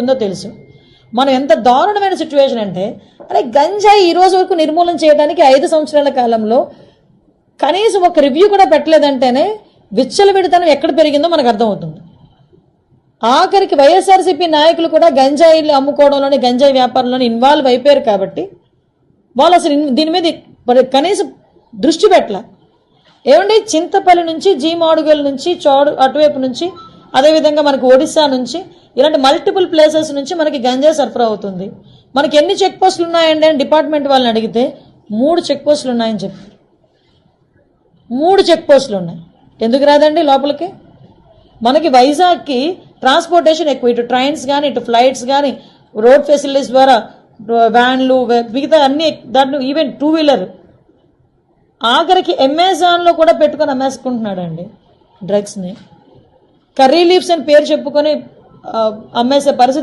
ఉందో తెలుసు. మనం ఎంత దారుణమైన సిచ్యువేషన్ అంటే, అరే గంజాయి ఈ రోజు వరకు నిర్మూలన చేయడానికి 5 సంవత్సరాల కాలంలో కనీసం ఒక రివ్యూ కూడా పెట్టలేదంటేనే విచ్చలవిడితనం ఎక్కడ పెరిగిందో మనకు అర్థమవుతుంది. ఆఖరికి వైఎస్ఆర్సీపీ నాయకులు కూడా గంజాయిలు అమ్ముకోవడంలోని గంజాయి వ్యాపారంలోని ఇన్వాల్వ్ అయిపోయారు కాబట్టి వాళ్ళు అసలు దీని మీద కనీసం దృష్టి పెట్టలే. ఏమండి, చింతపల్లి నుంచి జీమాడుగల్ నుంచి అటువైపు నుంచి అదేవిధంగా మనకు ఒడిశా నుంచి ఇలాంటి మల్టిపుల్ ప్లేసెస్ నుంచి మనకి గంజాయి సరఫరా అవుతుంది. మనకి ఎన్ని చెక్ పోస్టులు ఉన్నాయండి అని డిపార్ట్మెంట్ వాళ్ళని అడిగితే 3 చెక్ పోస్టులు ఉన్నాయని చెప్పారు. 3 చెక్ పోస్టులు ఉన్నాయి. ఎందుకు రాదండి లోపలికి? మనకి వైజాగ్కి ట్రాన్స్పోర్టేషన్ ఎక్కువ, ఇటు ట్రైన్స్ కానీ ఇటు ఫ్లైట్స్ కానీ రోడ్ ఫెసిలిటీస్ ద్వారా వ్యాన్లు మిగతా అన్ని దాంట్లో ఈవెన్ 2 వీలర్ ఆఖరికి అమెజాన్లో కూడా పెట్టుకొని అమ్మేసుకుంటున్నాడండి డ్రగ్స్ని. కర్రీ లీవ్స్ అని పేరు చెప్పుకొని అమ్మేసే పరిస్థితి